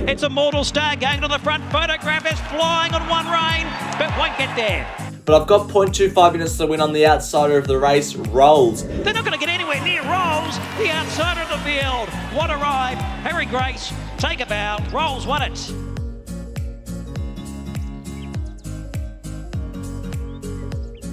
It's a mortal star going to the front. Photograph is flying on one rein, but won't get there. But I've got 0.25 units to win on the outsider of the race, Rolls. They're not going to get anywhere near Rolls, the outsider of the field. What a ride. Harry Grace, take a bow. Rolls won it.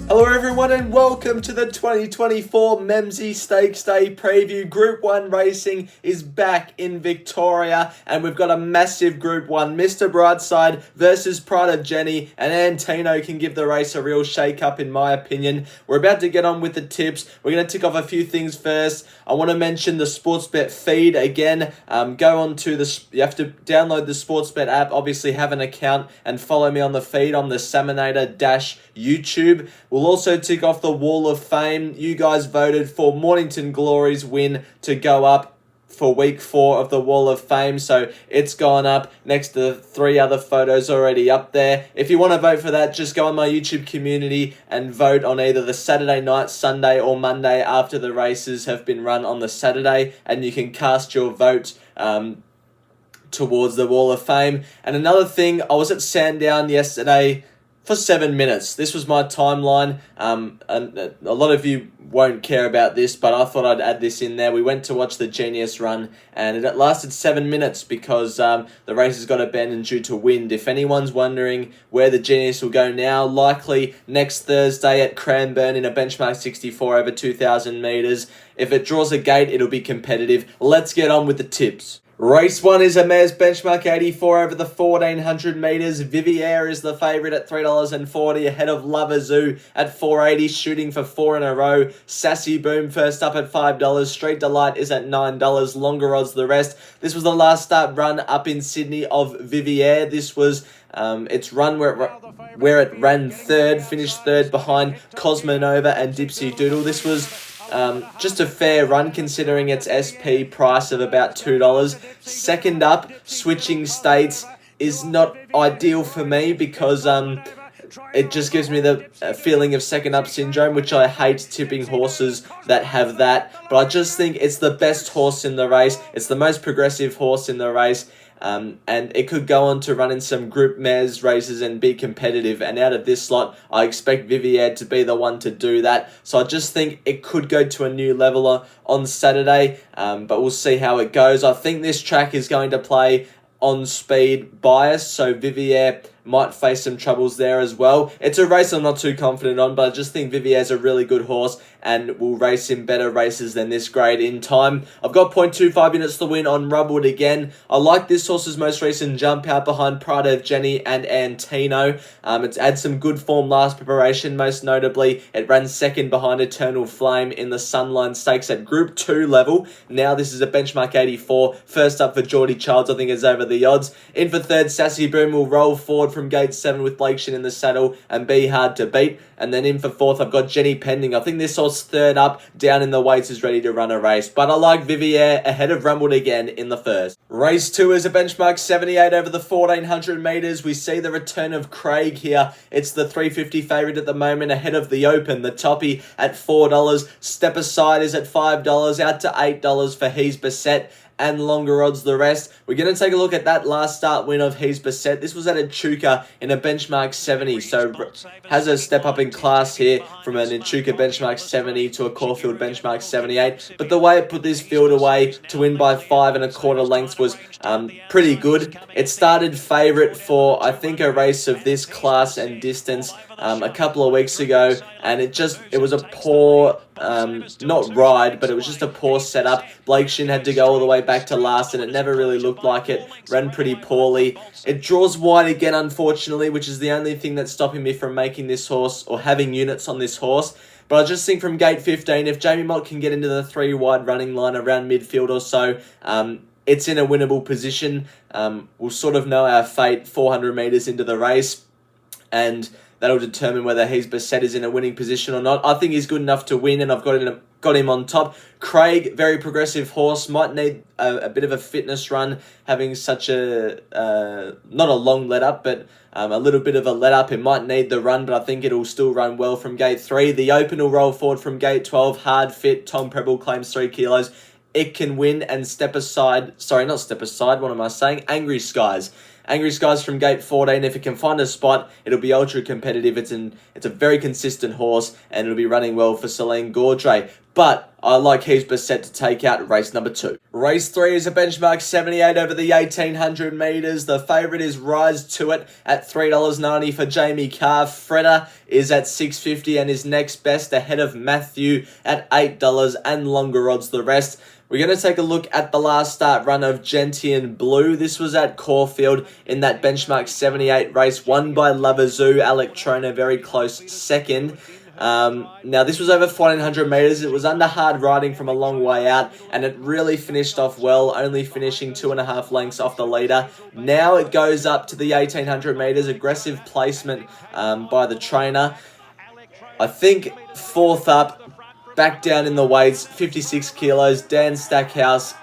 Hello everyone and welcome to the 2024 Memsie Stakes Day preview. Group 1 racing is back in Victoria and we've got a massive Group 1. Mr Brightside versus Pride of Jenni, and Antino can give the race a real shake-up in my opinion. We're about to get on with the tips. We're going to tick off a few things first. I want to mention the Sportsbet feed again. Go on to you have to download the Sportsbet app, obviously have an account, and follow me on the feed on the Saminator-YouTube. We'll also tick off the Wall of Fame. You guys voted for Mornington Glory's win to go up for week 4 of the Wall of Fame, so it's gone up next to the 3 other photos already up there. If you want to vote for that, just go on my YouTube community and vote on either the Saturday night, Sunday or Monday after the races have been run on the Saturday, and you can cast your vote towards the Wall of Fame. And another thing, I was at Sandown yesterday for 7 minutes. This was my timeline. And a lot of you won't care about this, but I thought I'd add this in there. We went to watch the Genius run, and it lasted 7 minutes because the race has got abandoned due to wind. If anyone's wondering where the Genius will go now, likely next Thursday at Cranbourne in a benchmark 64 over 2,000 metres. If it draws a gate, it'll be competitive. Let's get on with the tips. Race 1 is a mare's benchmark 84 over the 1,400 metres. Vivier is the favourite at $3.40, ahead of Lover Zoo at $4.80, shooting for 4 in a row. Sassy Boom first up at $5. Street Delight is at $9. Longer odds the rest. This was the last start run up in Sydney of Vivier. This was its run where it ran third, finished third behind Cosmonova and Dipsy Doodle. This was just a fair run considering its SP price of about $2. Second up, Switching States is not ideal for me because it just gives me the feeling of second up syndrome, which I hate tipping horses that have that. But I just think it's the best horse in the race. It's the most progressive horse in the race. And it could go on to run in some Group Mares races and be competitive. And out of this slot, I expect Vivier to be the one to do that. So I just think it could go to a new level on Saturday, but we'll see how it goes. I think this track is going to play on speed bias, so Vivier might face some troubles there as well. It's a race I'm not too confident on, but I just think Vivier's a really good horse and will race in better races than this grade in time. I've got 0.25 units to win on Rubwood again. I like this horse's most recent jump out behind Pride of Jenni and Antino. It's had some good form last preparation, most notably it ran second behind Eternal Flame in the Sunline Stakes at Group 2 level. Now this is a benchmark 84. First up for Geordie Childs, I think is over the odds. In for third, Sassy Boom will roll forward from gate 7 with Blake Shin in the saddle and be hard to beat. And then in for fourth, I've got Jenny Pending. I think this horse third up, down in the weights, is ready to run a race. But I like Vivier ahead of Rumbled again in the first. Race 2 is a benchmark 78 over the 1,400 metres. We see the return of Craig here. It's the $3.50 favourite at the moment, ahead of the Open. The toppy at $4. Step Aside is at $5, out to $8 for He's Beset. And longer odds the rest. We're going to take a look at that last start win of He's Beset. This was at Echuca in a benchmark 70, so has a step up in class here from an Echuca benchmark 70 to a Caulfield benchmark 78. But the way it put this field away to win by 5 1/4 lengths was pretty good. It started favourite for, I think, a race of this class and distance a couple of weeks ago, and it was a poor, not ride, but it was just a poor setup. Blake Shin had to go all the way back to last, and it never really looked like it. Ran pretty poorly. It draws wide again, unfortunately, which is the only thing that's stopping me from making this horse or having units on this horse. But I just think from gate 15, if Jamie Mott can get into the 3 wide running line around midfield or so, it's in a winnable position. We'll sort of know our fate 400 metres into the race, and that'll determine whether He's Beset is in a winning position or not. I think he's good enough to win, and I've got him on top. Craig, very progressive horse, might need a bit of a fitness run, having such a, not a long let up, but a little bit of a let up. It might need the run, but I think it'll still run well from gate 3. The Open will roll forward from gate 12. Hard fit, Tom Preble claims 3 kilos. it can win and step aside. Sorry, not step aside. What am I saying? Angry Skies. Angry Skies from gate 14. If it can find a spot, it'll be ultra competitive. It's a very consistent horse, and it'll be running well for Celine Gaudray. But I like He's Beset to take out race number 2. Race 3 is a benchmark 78 over the 1800 metres. The favourite is Rise to It at $3.90 for Jamie Carr. Freda is at $6.50 and is next best ahead of Matthew at $8 and longer odds the rest. We're going to take a look at the last start run of Gentian Blue. This was at Caulfield in that benchmark 78 race, won by Lavazoo. Electrona very close second. Now, this was over 1400 metres. It was under hard riding from a long way out, and it really finished off well, only finishing 2.5 lengths off the leader. Now it goes up to the 1800 metres. Aggressive placement by the trainer. I think fourth up, back down in the weights, 56 kilos, Dan Stackhouse,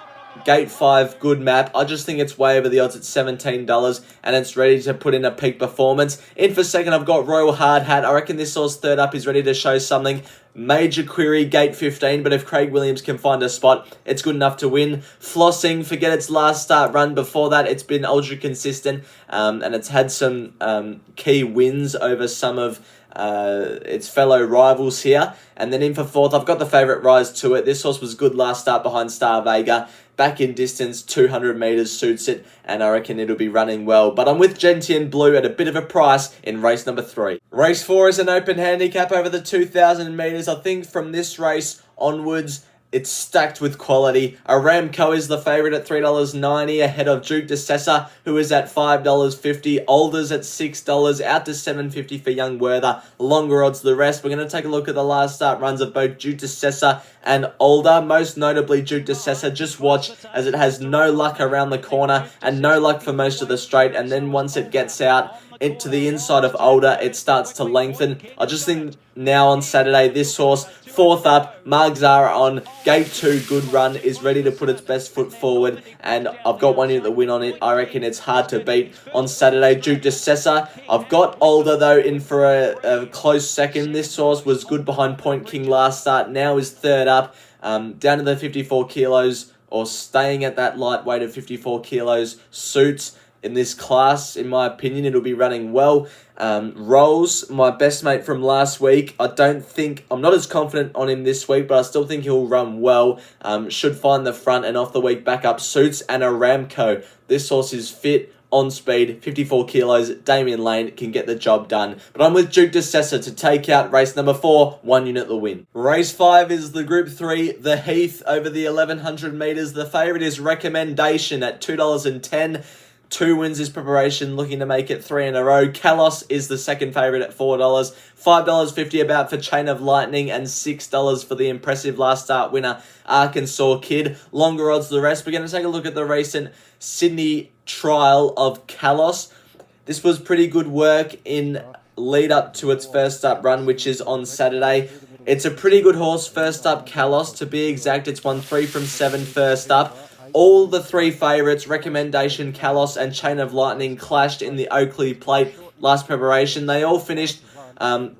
gate 5, good map. I just think it's way over the odds at $17, and it's ready to put in a peak performance. In for second, I've got Royal Hard Hat. I reckon this horse third up is ready to show something. Major query, gate 15, but if Craig Williams can find a spot, it's good enough to win. Flossing, forget its last start run. Before that, it's been ultra consistent, and it's had some key wins over some of its fellow rivals here. And then in for fourth, I've got the favourite Rise to It. This horse was good last start behind Star Vega. Back in distance, 200 metres suits it, and I reckon it'll be running well. But I'm with Gentian Blue at a bit of a price in race number 3. Race 4 is an open handicap over the 2,000 metres. I think from this race onwards, it's stacked with quality. Aramco is the favourite at $3.90 ahead of Duke de Sessa, who is at $5.50. Alders at $6, out to $7.50 for Young Werther. Longer odds the rest. We're going to take a look at the last start runs of both Duke de Sessa and Alder. Most notably Duke de Sessa. Just watch as it has no luck around the corner and no luck for most of the straight. And then once it gets out into the inside of Alder, it starts to lengthen. I just think now on Saturday, this horse, fourth up, Mark Zara on gate 2, good run, is ready to put its best foot forward, and I've got one unit to win on it. I reckon it's hard to beat on Saturday. Duke de Sessa. I've got Alder though in for a close second. This horse was good behind Point King last start, now is third up, down to the 54 kilos, or staying at that lightweight of 54 kilos, suits in this class. In my opinion, it'll be running well. Rolls, my best mate from last week. I'm not as confident on him this week, but I still think he'll run well. Should find the front and off the week back up suits. And Aramco, this horse is fit, on speed, 54 kilos. Damien Lane can get the job done. But I'm with Duke de Sessa to take out race number 4, 1 unit the win. Race 5 is the Group 3, the Heath over the 1100 metres. The favourite is Recommendation at $2.10. 2 wins this preparation, looking to make it 3 in a row. Kalos is the second favourite at $4. $5.50 about for Chain of Lightning, and $6 for the impressive last start winner, Arkansas Kid. Longer odds the rest. We're going to take a look at the recent Sydney trial of Kalos. This was pretty good work in lead up to its first up run, which is on Saturday. It's a pretty good horse, first up Kalos. To be exact, it's won 3 from 7 first up. All the 3 favourites, Recommendation, Kalos and Chain of Lightning, clashed in the Oakley Plate last preparation. They all finished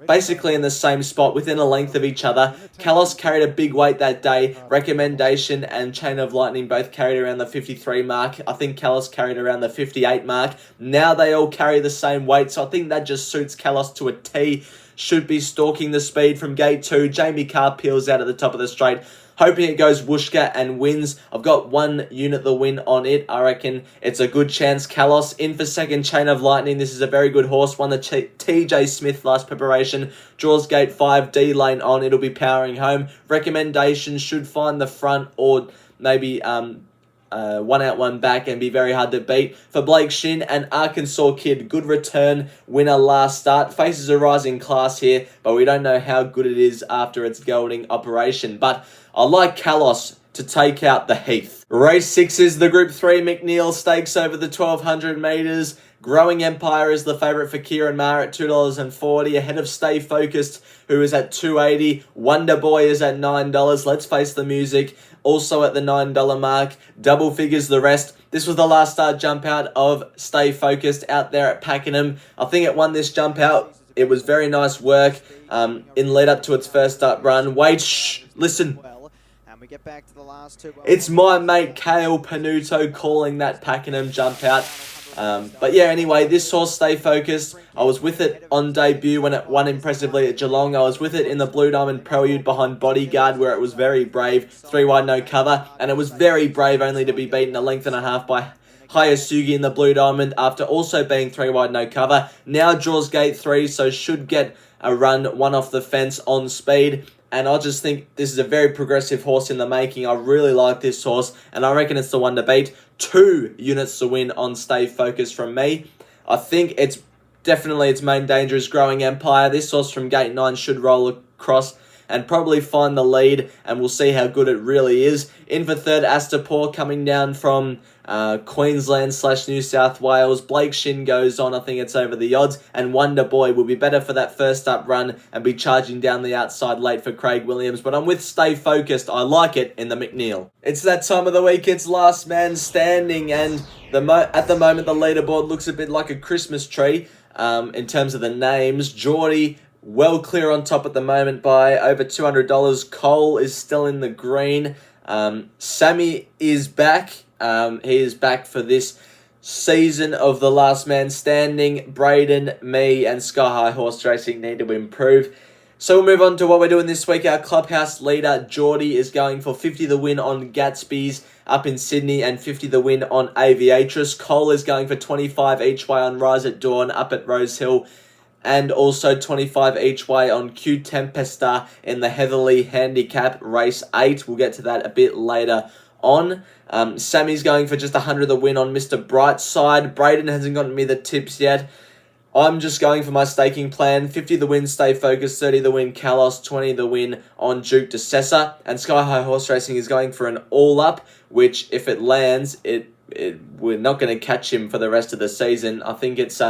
basically in the same spot, within a length of each other. Kalos carried a big weight that day. Recommendation and Chain of Lightning both carried around the 53 mark. I think Kalos carried around the 58 mark. Now they all carry the same weight, so I think that just suits Kalos to a T. Should be stalking the speed from gate 2. Jamie Carr peels out at the top of the straight. Hoping it goes Wooshka and wins. I've got 1 unit the win on it. I reckon it's a good chance. Kalos in for second, Chain of Lightning. This is a very good horse. Won the TJ Smith last preparation. Draws gate 5, D lane on. It'll be powering home. Recommendation should find the front, or maybe 1 out, 1 back, and be very hard to beat. For Blake Shin and Arkansas Kid, good return, winner last start. Faces a rising class here, but we don't know how good it is after its gelding operation. But I like Kalos to take out the Heath. Race 6 is the Group 3 McNeil Stakes over the 1200 metres. Growing Empire is the favourite for Kieran Maher at $2.40, ahead of Stay Focused, who is at $2.80. Wonder Boy is at $9. Let's Face the Music, also at the $9 mark. Double figures the rest. This was the last start jump out of Stay Focused out there at Pakenham. I think it won this jump out. It was very nice work in lead up to its first up run. Wait, shh, listen. And we get back to the last two. It's my mate Kale Panuto calling that Pakenham jump out. But yeah, anyway, this horse, Stay Focused. I was with it on debut when it won impressively at Geelong. I was with it in the Blue Diamond Prelude behind Bodyguard, where it was very brave, 3 wide no cover, and it was very brave only to be beaten a length and a half by Hayasugi in the Blue Diamond after also being 3 wide no cover. Now draws gate 3, so should get a run, one off the fence on speed. And I just think this is a very progressive horse in the making. I really like this horse, and I reckon it's the one to beat. 2 units to win on Stay Focused from me. I think it's definitely its main danger is Growing Empire. This horse from gate 9 should roll across and probably find the lead, and we'll see how good it really is. In for third, Astapor coming down from Queensland/New South Wales. Blake Shin goes on. I think it's over the odds. And Wonder Boy will be better for that first up run and be charging down the outside late for Craig Williams. But I'm with Stay Focused. I like it in the McNeil. It's that time of the week. It's last man standing. And at the moment, the leaderboard looks a bit like a Christmas tree in terms of the names. Geordie well clear on top at the moment by over $200. Cole is still in the green. Sammy is back. He is back for this season of the last man standing. Braden, me, and Sky High Horse Racing need to improve. So we'll move on to what we're doing this week. Our clubhouse leader, Geordie, is going for 50 the win on Gatsby's up in Sydney and 50 the win on Aviatrix. Cole is going for 25 each way on Rise at Dawn up at Rose Hill, and also 25 each way on Q Tempesta in the Heatherly Handicap Race 8. We'll get to that a bit later on. Sammy's going for just 100 the win on Mr Brightside. Braden hasn't gotten me the tips yet. I'm just going for my staking plan. 50 the win, Stay Focused, 30 the win, Kalos, 20 the win on Duke de Sessa. And Sky High Horse Racing is going for an all-up, which if it lands, we're not going to catch him for the rest of the season. I think it's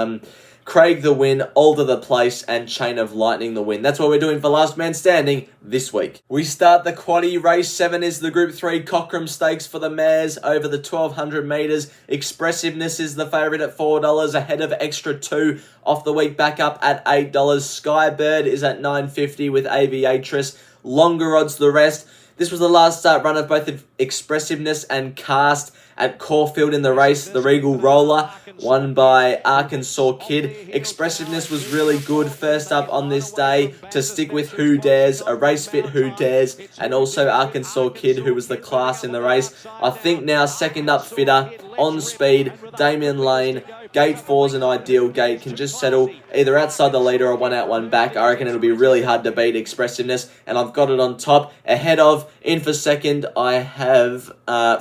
Craig the win, Alder the place, and Chain of Lightning the win. That's what we're doing for Last Man Standing this week. We start the Quaddie. Race 7 is the Group 3 Cochrane Stakes for the mares over the 1,200 metres. Expressiveness is the favourite at $4, ahead of Extra 2 off the week back up at $8. Skybird is at $9.50 with Aviatrix. Longer odds the rest. This was the last start run of both Expressiveness and Cast at Caulfield in the race. The Regal Roller, won by Arkansas Kid. Expressiveness was really good first up on this day to stick with Who Dares, a race fit Who Dares, and also Arkansas Kid, who was the class in the race. I think now second up fitter, on speed, Damien Lane. Gate 4's an ideal gate, can just settle either outside the leader or one out, one back. I reckon it'll be really hard to beat Expressiveness, and I've got it on top. Ahead of, in for second, I have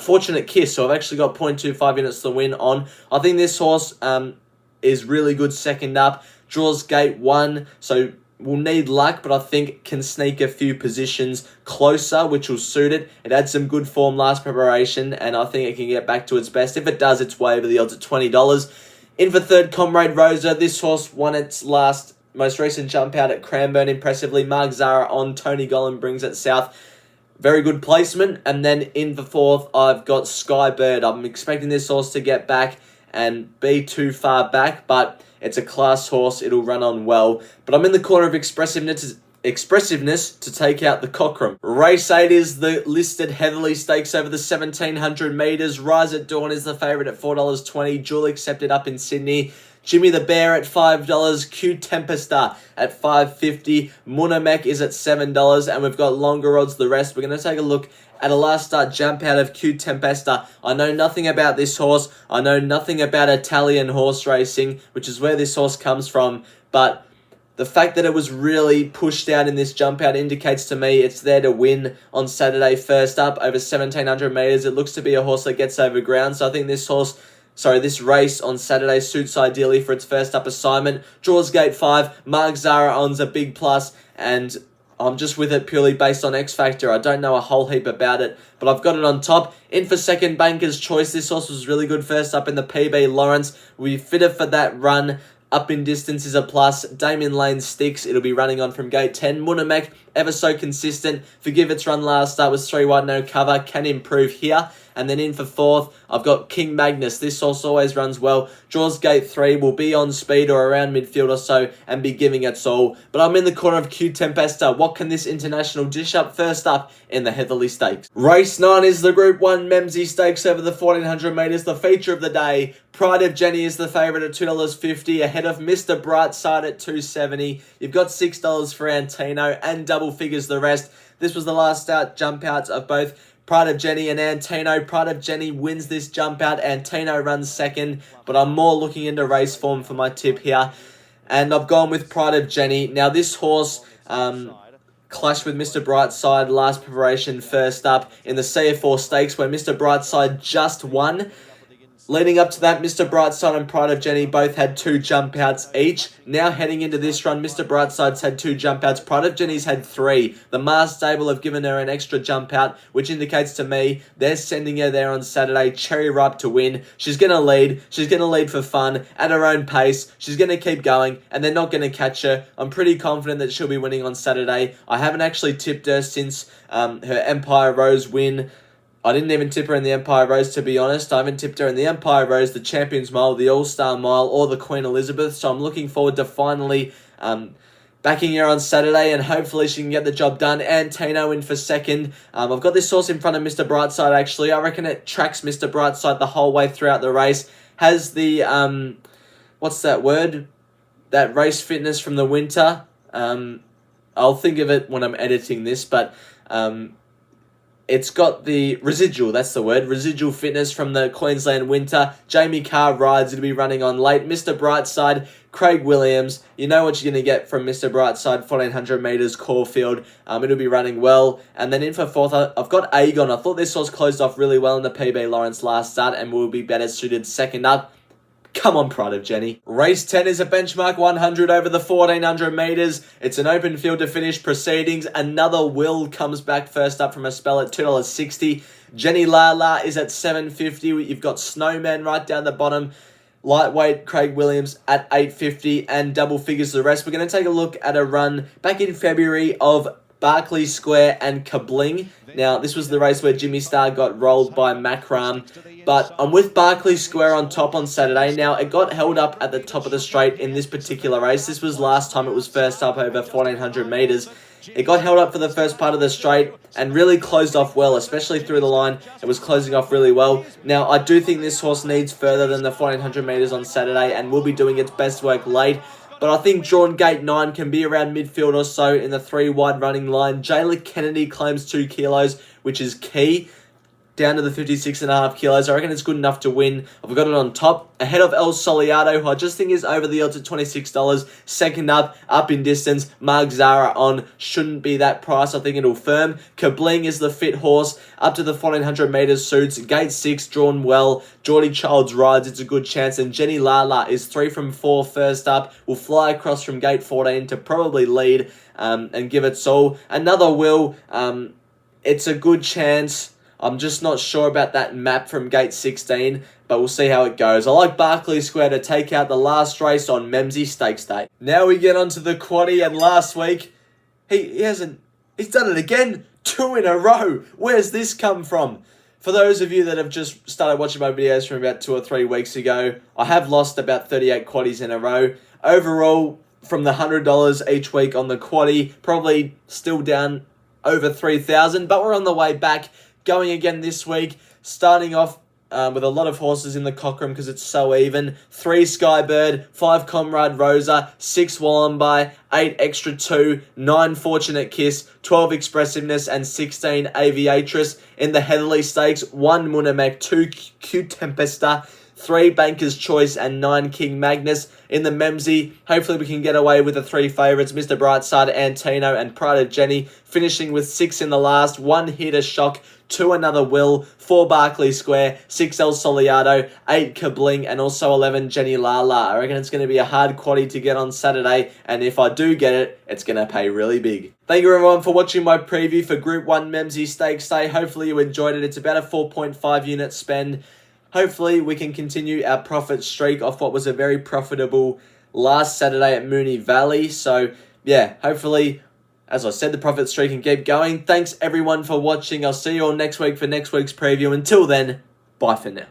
Fortunate Kiss, so I've actually got 0.25 units to win on. I think this horse is really good second up. Draws gate 1, so will need luck, but I think can sneak a few positions closer, which will suit it. It had some good form last preparation, and I think it can get back to its best. If it does, it's way over the odds at $20. In for third, Comrade Rosa. This horse won its most recent jump out at Cranbourne impressively. Mark Zara on, Tony Gollan brings it south. Very good placement. And then in for fourth, I've got Skybird. I'm expecting this horse to get back and be too far back, but it's a class horse. It'll run on well. But I'm in the corner of Expressiveness to take out the Cochrane. Race 8 is the listed Heatherly Stakes over the 1,700 metres. Rise at Dawn is the favourite at $4.20. Dual accepted up in Sydney. Jimmy the Bear at $5. Q Tempesta at $5.50. Munamek is at $7. And we've got longer odds the rest. We're going to take a look at a last start jump out of Q Tempesta. I know nothing about this horse. I know nothing about Italian horse racing, which is where this horse comes from. But the fact that it was really pushed out in this jump out indicates to me it's there to win on Saturday first up over 1,700 metres. It looks to be a horse that gets over ground. So I think this race on Saturday suits ideally for its first up assignment. Draws gate 5. Mark Zara on's a big plus, and I'm just with it purely based on X Factor. I don't know a whole heap about it, but I've got it on top. In for second, Banker's Choice. This horse was really good first up in the PB Lawrence. We fitted for that run. Up in distance is a plus. Damien Lane sticks. It'll be running on from gate 10. Munamek, ever so consistent. Forgive its run last start was 3 wide, no cover. Can improve here. And then in for fourth, I've got King Magnus. This horse always runs well. Draws gate 3, will be on speed or around midfield or so and be giving its all. But I'm in the corner of Q Tempesta. What can this international dish up? First up in the Heatherly Stakes. Race 9 is the Group 1 Memsie Stakes over the 1400 metres. The feature of the day. Pride of Jenni is the favourite at $2.50, ahead of Mr Brightside at $2.70. You've got $6 for Antino and double figures the rest. This was the last out jump outs of both Pride of Jenni and Antino. Pride of Jenni wins this jump out. Antino runs second, but I'm more looking into race form for my tip here. And I've gone with Pride of Jenni. Now this horse clashed with Mr Brightside last preparation first up in the CF4 Stakes where Mr Brightside just won. Leading up to that, Mr Brightside and Pride of Jenni both had 2 jump outs each. Now heading into this run, Mr Brightside's had 2 jump outs. Pride of Jenni's had 3. The Mars stable have given her an extra jump out, which indicates to me they're sending her there on Saturday, cherry ripe to win. She's going to lead. She's going to lead for fun at her own pace. She's going to keep going, and they're not going to catch her. I'm pretty confident that she'll be winning on Saturday. I haven't actually tipped her since her Empire Rose win. I didn't even tip her in the Empire Rose, to be honest. I haven't tipped her in the Empire Rose, the Champions Mile, the All-Star Mile, or the Queen Elizabeth. So I'm looking forward to finally backing her on Saturday, and hopefully she can get the job done. Antino in for second. I've got this horse in front of Mr Brightside, actually. I reckon it tracks Mr Brightside the whole way throughout the race. Has the, what's that word? That race fitness from the winter. I'll think of it when I'm editing this, but it's got the residual, that's the word, residual fitness from the Queensland winter. Jamie Carr rides, it'll be running on late. Mr Brightside, Craig Williams, you know what you're going to get from Mr Brightside, 1400 metres, Caulfield. It'll be running well. And then in for fourth, I've got Aegon. I thought this horse closed off really well in the PB Lawrence last start and will be better suited second up. Come on, Pride of Jenni. Race 10 is a benchmark 100 over the 1400 metres. It's an open field to finish proceedings. Another Will comes back first up from a spell at $2.60. Jenny Lala is at $7.50. You've got Snowman right down the bottom. Lightweight Craig Williams at $8.50 and double figures the rest. We're going to take a look at a run back in February of Barclay Square and Kabling. Now, this was the race where Jimmy Star got rolled by Macram, but I'm with Barclay Square on top on Saturday. Now, it got held up at the top of the straight in this particular race. This was last time it was first up over 1400 metres. It got held up for the first part of the straight and really closed off well, especially through the line. It was closing off really well. Now, I do think this horse needs further than the 1400 metres on Saturday and will be doing its best work late. But I think drawn gate 9 can be around midfield or so in the 3 wide running line. Jayla Kennedy claims 2 kilos, which is key. Down to the 56.5 kilos. I reckon it's good enough to win. I've got it on top. Ahead of El Soliado, who I just think is over the odds at $26. Second up in distance. Mark Zara on. Shouldn't be that price. I think it'll firm. Kabling is the fit horse. Up to the 1400 metres suits. Gate 6 drawn well. Geordie Childs rides. It's a good chance. And Jenny Lala is 3 from 4 first up. Will fly across from gate 14 to probably lead and give it all. Another Will. It's a good chance. I'm just not sure about that map from gate 16, but we'll see how it goes. I like Barclay Square to take out the last race on Memsie Stakes Day. Now we get onto the Quaddie, and last week, he's done it again. 2 in a row. Where's this come from? For those of you that have just started watching my videos from about 2 or 3 weeks ago, I have lost about 38 Quaddies in a row. Overall, from the $100 each week on the Quaddie, probably still down over 3,000, but we're on the way back. Going again this week, starting off with a lot of horses in the Cockram because it's so even. 3 Skybird, 5 Comrade Rosa, 6 Wallenby, 8 Extra 2, 9 Fortunate Kiss, 12 Expressiveness, and 16 Aviatress. In the Heatherly Stakes, 1 Munamek, 2 Q Tempesta, 3 Banker's Choice, and 9 King Magnus. In the Memsie, hopefully we can get away with the 3 favourites, Mr Brightside, Antino, and Pride of Jenni, finishing with 6 in the last, 1 Hitter Shock, 2 Another Will, 4 Barclay Square, 6 El Soliado, 8 Kabling, and also 11 Jenny Lala. I reckon it's going to be a hard Quaddie to get on Saturday, and if I do get it, it's going to pay really big. Thank you everyone for watching my preview for Group 1 Memsie Stakes Day. Hopefully you enjoyed it. It's about a 4.5 unit spend. Hopefully we can continue our profit streak off what was a very profitable last Saturday at Moonee Valley. So yeah, hopefully as I said, the profit streak can keep going. Thanks everyone for watching. I'll see you all next week for next week's preview. Until then, bye for now.